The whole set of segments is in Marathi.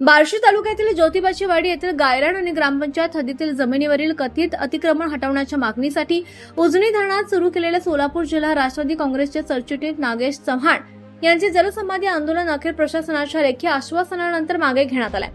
बार्शी तालुक्यातील ज्योतिबाची वाडी येथील गायरान आणि ग्रामपंचायत हद्दीतील जमिनीवरील कथित अतिक्रमण हटवण्याच्या मागणीसाठी उजनी धरणात सुरू केलेले सोलापूर जिल्हा राष्ट्रवादी काँग्रेसचे सरचिटणीस नागेश चव्हाण यांचे जलसमाधी आंदोलन अखेर प्रशासनाच्या लेखी आश्वासनानंतर मागे घेण्यात आले।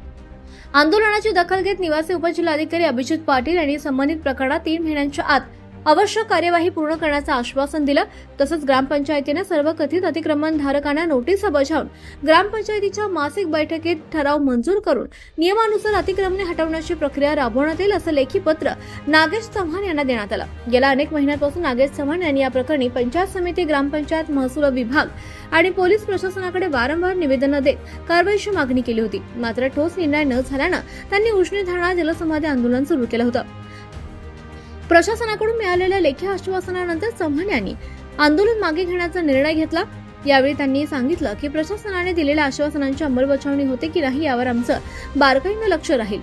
आंदोलनाची दखल घेत निवासी उपजिल्हाधिकारी अभिजित पाटील यांनी संबंधित प्रकरणात 3 महिन्यांच्या आत आवश्यक कार्यवाही पूर्ण करण्याचं आश्वासन दिलं। तसंच ग्रामपंचायतीने सर्व कथित अतिक्रमणधारकांना नोटीसा बजावून ग्रामपंचायतीच्या मासिक बैठकीत ठराव मंजूर करून नियमानुसार अतिक्रमणे हटवण्याची प्रक्रिया राबवण्यात येईल असं लेखी पत्र नागेश चव्हाण यांना देण्यात आलं। गेल्या अनेक महिन्यांपासून नागेश चव्हाण यांनी या प्रकरणी पंचायत समिती, ग्रामपंचायत, महसूल विभाग आणि पोलीस प्रशासनाकडे वारंवार निवेदनं देत कारवाईची मागणी केली होती। मात्र ठोस निर्णय न झाल्यानं त्यांनी उजनी धरणात जलसमाधी आंदोलन सुरू केलं होतं। प्रशासनाकडून मिळालेल्या लेखी आश्वासनानंतर चव्हाण यांनी आंदोलन मागे घेण्याचा निर्णय घेतला। यावेळी त्यांनी सांगितलं की प्रशासनाने दिलेल्या आश्वासनांची अंमलबजावणी होते की नाही यावर आमचं बारकाईनं लक्ष राहील।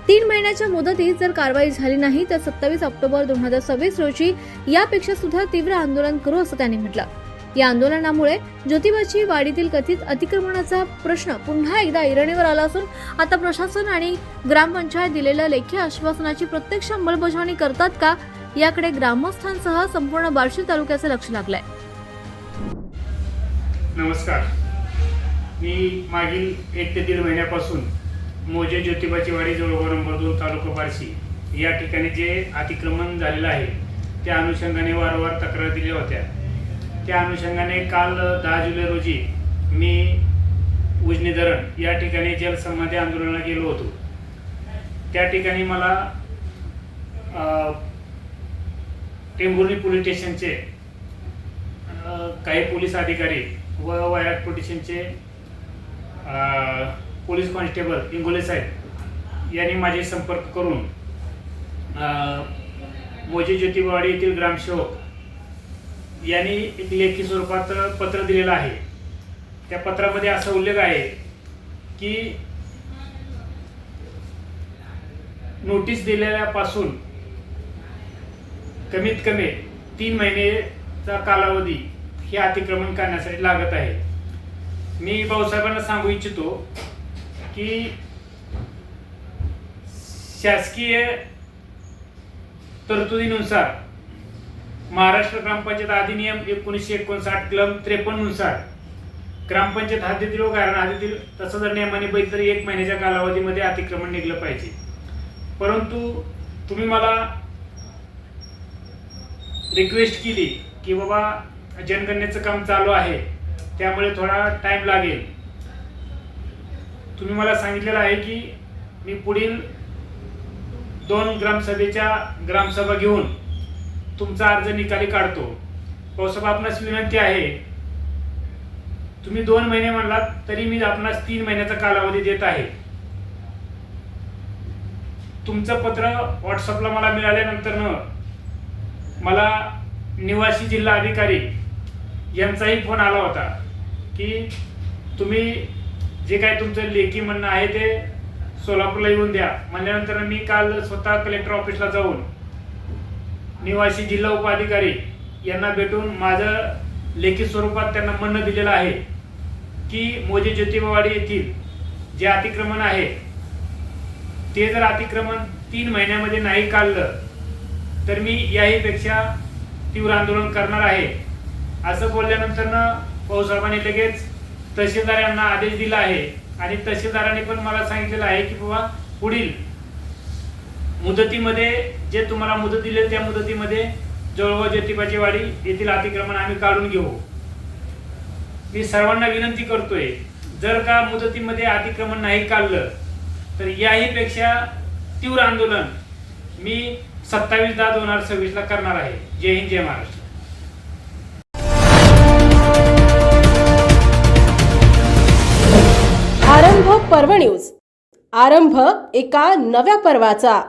3 महिन्याच्या मुदतीत जर कारवाई झाली नाही तर 27 ऑक्टोबर 2026 रोजी यापेक्षा सुद्धा तीव्र आंदोलन करू असं त्यांनी म्हटलं। या आंदोलनामुळे ज्योतिबाची वाडीतील कथित अतिक्रमणाचा प्रश्न पुन्हा एकदा ऐरणीवर आला असून आता प्रशासन आणि ग्रामपंचायत दिलेल्या लेखी आश्वासनाची प्रत्यक्ष अंमलबजावणी करतात का याकडे ग्रामस्थांसह संपूर्ण बार्शी तालुक्याचे लक्ष लागलंय। नमस्कार, मी मागील 1 ते 1.5 महिन्यापासून मोजे ज्योतिबाची वाडी जवळ नंबर 2 तालुका बार्शी या ठिकाणी जे अतिक्रमण झालेलं आहे त्या अनुषंगाने वारंवार तक्रार दिल्या होत्या। त्या अनुषंगाने काल 10 जुलै रोजी मी उजनी धरण या ठिकाणी जलसमाधी आंदोलनाला गेलो होतो। त्या ठिकाणी मला टेंभुर्णी पोलीस स्टेशनचे काही पोलीस अधिकारी व वैराग पोलिसांचे पोलीस कॉन्स्टेबल इंगोले साहेब यांनी माझे संपर्क करून मोजे ज्योतिबावाडी येथील ग्रामसेवक यांनी एक लेखी स्वरूपात पत्र दिलेलं आहे। त्या पत्रामध्ये असा उल्लेख आहे की नोटीस दिलेल्यापासून कमीत कमी 3 महिन्याचा कालावधी हे अतिक्रमण करण्यासाठी लागत आहे। मी भाऊसाहेबांना सांगू इच्छितो की शासकीय तरतुदीनुसार महाराष्ट्र ग्रामपंचायत अधिनियम 1959 कलम 53 नुसार ग्रामपंचायत हद्दीतील व गायरान हद्दीतील तसं जर नियमाने बघितलं तर 1 महिन्याच्या कालावधीमध्ये अतिक्रमण निघलं पाहिजे। परंतु तुम्ही मला रिक्वेस्ट केली की बाबा जनगणनेचं काम चालू आहे त्यामुळे थोडा टाइम लागेल। तुम्ही मला सांगितलेलं आहे की मी पुढील 2 ग्रामसभेच्या ग्रामसभा घेऊन तुमचा अर्ज निकाली काढतो। भाऊसाहेब, आपणास विनंती आहे, तुम्ही 2 महिने म्हणलात तरी मी आपणास 3 महिन्याचा कालावधी देत आहे। तुमचं पत्र व्हॉट्सअपला मला मिळाल्यानंतर मला निवासी जिल्हा अधिकारी यांचाही फोन आला होता की तुम्ही जे काय तुमचं लेखी म्हणणं आहे ते सोलापूरला येऊन द्या म्हणल्यानंतर मी काल स्वतः कलेक्टर ऑफिसला जाऊन निवासी जिल्हा उपाधिकारी यांना भेटून माझं लेखी स्वरूपात त्यांना म्हणणं दिलेलं आहे की मोजे ज्योतिबावाडी येथील जे अतिक्रमण आहे ते जर अतिक्रमण 3 महिन्यामध्ये नाही काढलं तर मी याहीपेक्षा तीव्र आंदोलन करणार आहे असं बोलल्यानंतर भाऊसाहेबांनी लगेच तहसीलदार यांना आदेश दिला आहे आणि तहसीलदारांनी पण मला सांगितलेलं आहे की बाबा पुढील मुदतीमध्ये जे तुम्हाला मुदत दिली त्या मुदतीमध्ये जवळजवळ ज्योतिबाची वाडी येथील अतिक्रमण आम्ही काढून घेऊ। मी सर्वांना विनंती करतोय, जर का मुदतीमध्ये अतिक्रमण नाही काढलं तर याहीपेक्षा तीव्र आंदोलन मी 27/10/2026 ला करणार आहे। जय हिंद, जय महाराष्ट्र। आरंभ पर्व न्यूज, आरंभ एका नव्या पर्वाचा।